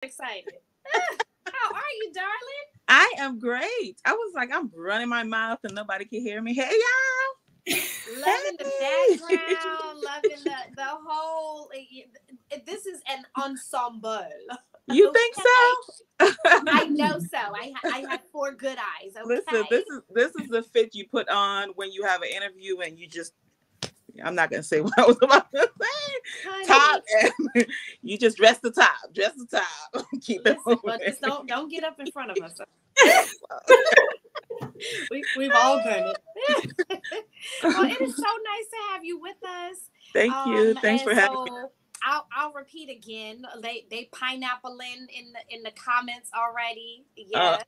excited. How are you, darling? I am great. I was like, I'm running my mouth and nobody can hear me. Hey, y'all. Loving the background, loving the whole. This is an ensemble. You think so? I know so. I have 4 good eyes. Okay. Listen, this is the fit you put on when you have an interview and you just. I'm not gonna say what I was about to say. Honey. Top, and you just dress the top. Dress the top. Keep it moving. But just don't get up in front of us. We've all done it. Well, it is so nice to have you with us. Thank you. Thanks for having me. I'll repeat again. They pineapple in the comments already. Yes.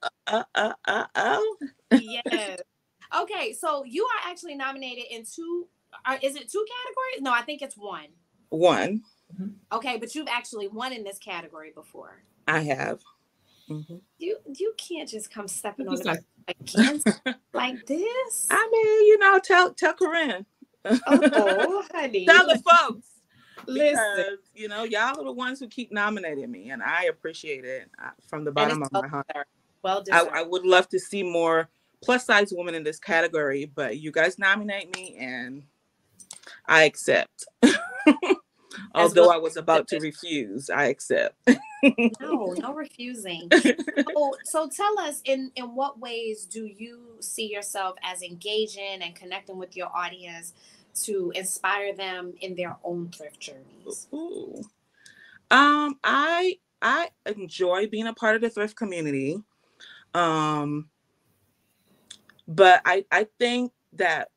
Yes. Okay, so you are actually nominated in 2. Is it 2 categories? No, I think it's 1. 1. Okay, but you've actually won in this category before. I have. Mm-hmm. You can't just come stepping on the against like this. I mean, tell Corinne. Oh, honey. Tell the folks. Listen, because, y'all are the ones who keep nominating me, and I appreciate it from the bottom of my heart. Well deserved. I would love to see more plus-size women in this category, but you guys nominate me, and I accept. Although I was about to refuse, I accept. No refusing. So tell us, in what ways do you see yourself as engaging and connecting with your audience to inspire them in their own thrift journeys? Ooh. I enjoy being a part of the thrift community. But I think that,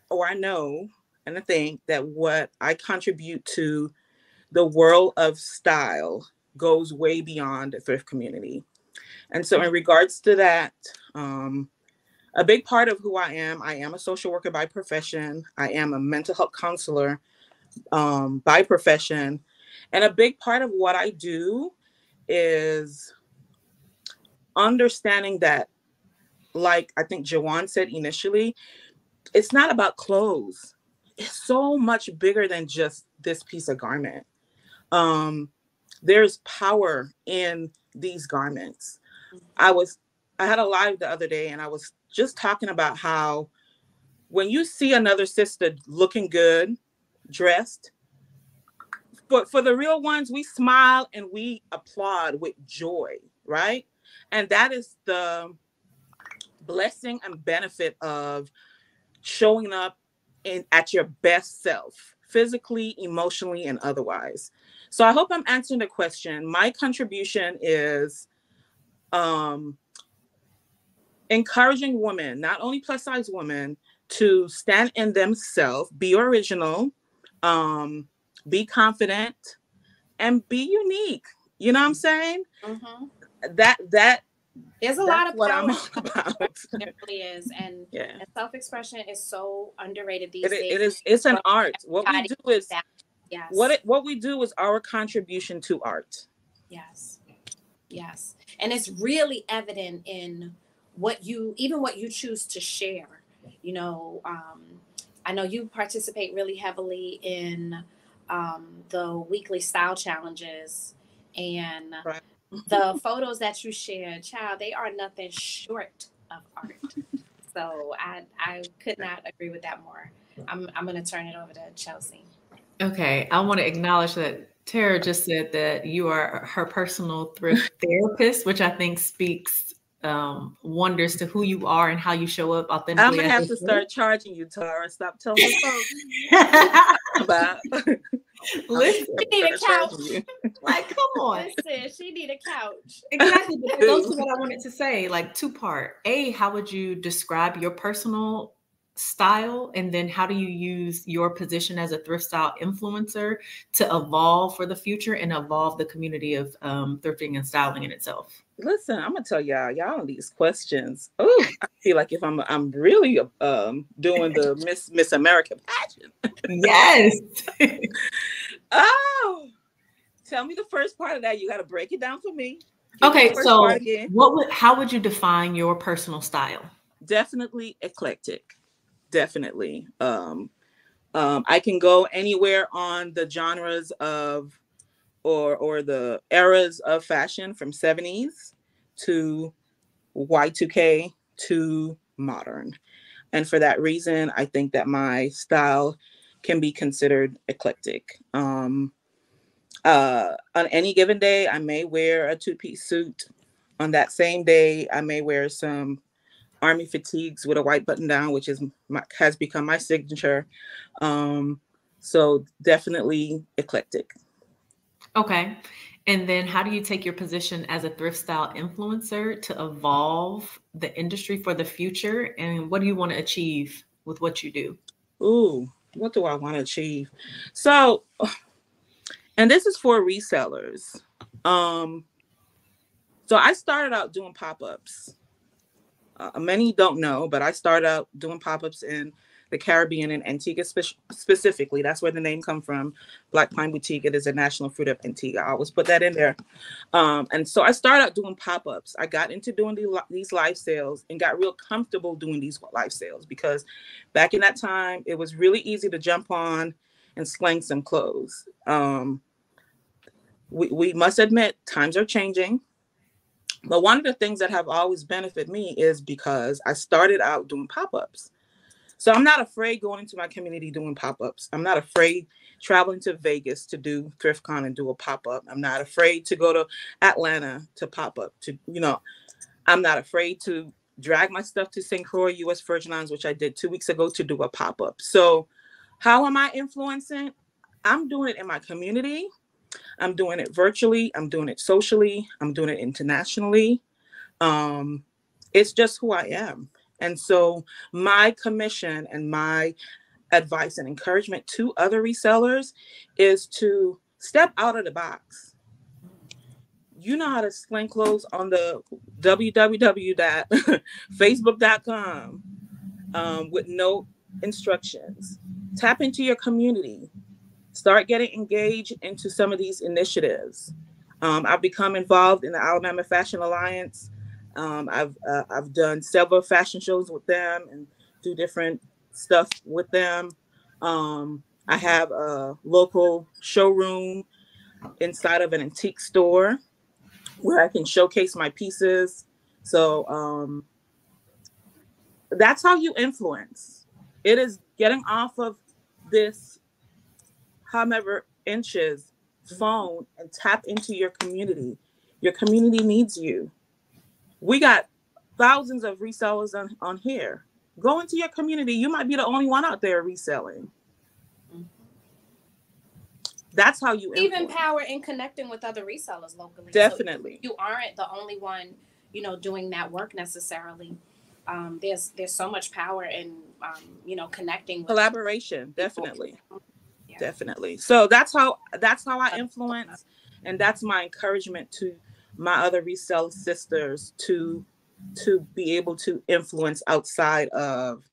or I know, and I think that what I contribute to the world of style goes way beyond the thrift community. And so in regards to that, a big part of who I am a social worker by profession. I am a mental health counselor by profession. And a big part of what I do is understanding that, like I think Jawan said initially, it's not about clothes. It's so much bigger than just this piece of garment. There's power in these garments. I had a live the other day, and I was just talking about how when you see another sister looking good, dressed, for the real ones, we smile and we applaud with joy, right? And that is the blessing and benefit of showing up at your best self, physically, emotionally, and otherwise. So I hope I'm answering the question. My contribution is encouraging women, not only plus size women, to stand in themselves, be original, be confident, and be unique. You know what I'm saying? Mm-hmm. That there's a lot of what I'm all about. It really is, and self-expression is so underrated these days. It's an art. What we do is yes. What we do is our contribution to art. Yes, and it's really evident in what you choose to share. I know you participate really heavily in the weekly style challenges, and right. The photos that you share, child, they are nothing short of art. So I could not agree with that more. I'm going to turn it over to Chelsea. Okay, I want to acknowledge that Tara just said that you are her personal thrift therapist, which I think speaks wonders to who you are and how you show up authentically. I'm gonna have to start charging you, Tara. Stop telling me about. Listen, she need a couch. Like, come on. Listen, she need a couch. Exactly. But it goes to what I wanted to say, like 2-part. A, how would you describe your personal style? And then how do you use your position as a thrift style influencer to evolve for the future and evolve the community of thrifting and styling in itself? Listen, I'm gonna tell y'all these questions. Oh, I feel like if I'm really doing the Miss America pageant. Yes. Oh, tell me the first part of that. You got to break it down for me. Okay, so how would you define your personal style? Definitely eclectic. Definitely. I can go anywhere on the genres of or the eras of fashion from 70s to Y2K to modern. And for that reason, I think that my style can be considered eclectic. On any given day, I may wear a two-piece suit. On that same day, I may wear some army fatigues with a white button down, which has become my signature. So definitely eclectic. Okay. And then how do you take your position as a thrift style influencer to evolve the industry for the future? And what do you want to achieve with what you do? Ooh, what do I want to achieve? So, and this is for resellers. So I started out doing pop-ups. Many don't know, but I started out doing pop-ups in the Caribbean and Antigua specifically. That's where the name come from. Blackpine Boutique. It is a national fruit of Antigua. I always put that in there. And so I started out doing pop-ups. I got into doing these live sales and got real comfortable doing these live sales because back in that time, it was really easy to jump on and slang some clothes. We must admit times are changing. But one of the things that have always benefited me is because I started out doing pop-ups. So I'm not afraid going into my community doing pop-ups. I'm not afraid traveling to Vegas to do ThriftCon and do a pop-up. I'm not afraid to go to Atlanta to pop up. I'm not afraid to drag my stuff to St. Croix, U.S. Virgin Islands, which I did 2 weeks ago to do a pop-up. So how am I influencing? I'm doing it in my community. I'm doing it virtually. I'm doing it socially. I'm doing it internationally. It's just who I am. And so my commission and my advice and encouragement to other resellers is to step out of the box. You know how to sling clothes on the www.facebook.com with no instructions. Tap into your community. Start getting engaged into some of these initiatives. I've become involved in the Alabama Fashion Alliance. I've done several fashion shows with them and do different stuff with them. I have a local showroom inside of an antique store where I can showcase my pieces. So that's how you influence. It is getting off of this however inches phone and tap into your community. Your community needs you. We got thousands of resellers on here. Go into your community. You might be the only one out there reselling. That's how you influence. Even power in connecting with other resellers locally. Definitely. So you aren't the only one, doing that work necessarily. There's so much power in connecting with collaboration. people. Definitely. Yeah. Definitely. So that's how I influence, and that's my encouragement to my other resell sisters to be able to influence outside of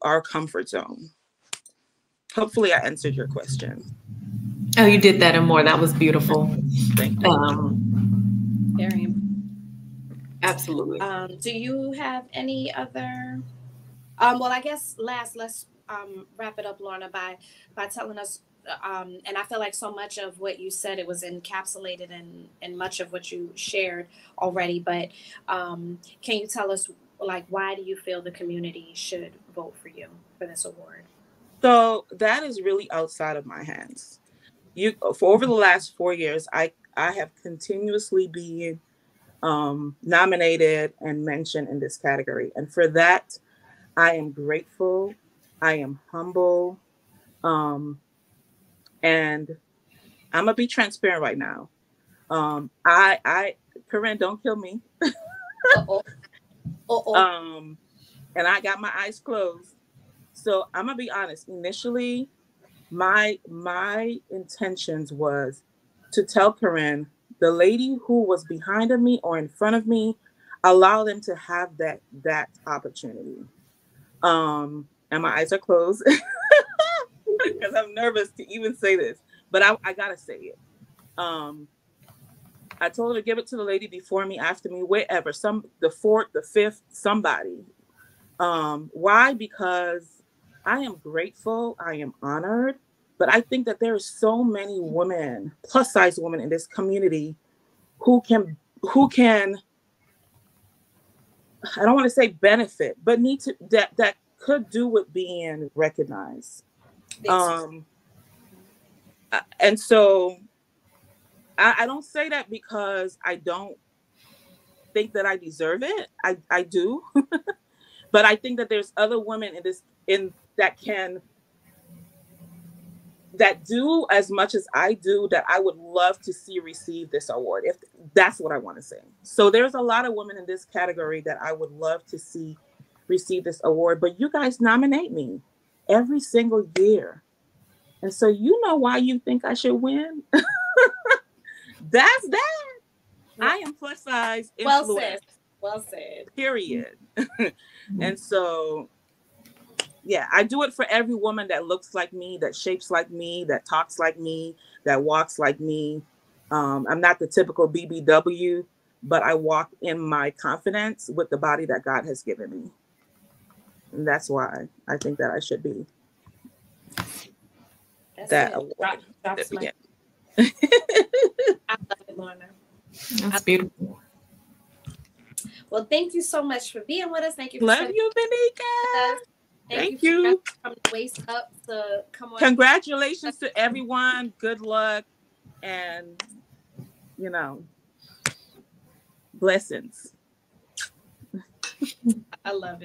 our comfort zone. Hopefully I answered your question. Oh, you did that and more. That was beautiful. Thank you. Very absolutely. Do you have any other? Well, I guess let's wrap it up, Lorna, by telling us. And I feel like so much of what you said, it was encapsulated in much of what you shared already. But can you tell us, why do you feel the community should vote for you for this award? So that is really outside of my hands. For over the last 4 years, I have continuously been nominated and mentioned in this category. And for that, I am grateful. I am humble. And I'm going to be transparent right now. Corinne, don't kill me. And I got my eyes closed. So I'm going to be honest. Initially, my intentions was to tell Corinne, the lady who was behind of me or in front of me, allow them to have that opportunity. And my eyes are closed because I'm nervous to even say this, but I gotta say it. I told her to give it to the lady before me, after me, wherever, the fourth, the fifth, somebody. Why? Because I am grateful. I am honored But I think that there are so many women, plus size women in this community who can, I don't want to say benefit, but need to, that could do with being recognized. And so I don't say that because I don't think that I deserve it. I do. But I think that there's other women that do as much as I do, that I would love to see receive this award, if that's what I want to say. So there's a lot of women in this category that I would love to see receive this award, but you guys nominate me every single year. And so you know why you think I should win? That's that. I am plus size influencer. Well said. Period. And so, yeah, I do it for every woman that looks like me, that shapes like me, that talks like me, that walks like me. I'm not the typical BBW, but I walk in my confidence with the body that God has given me. And that's why I think that I should be that award. I love it, Lorna. That's beautiful. Well, thank you so much for being with us. Thank you. Love you, Vinica. Thank you. From the waist up to come on. Congratulations to everyone. Good luck. And, blessings. I love it.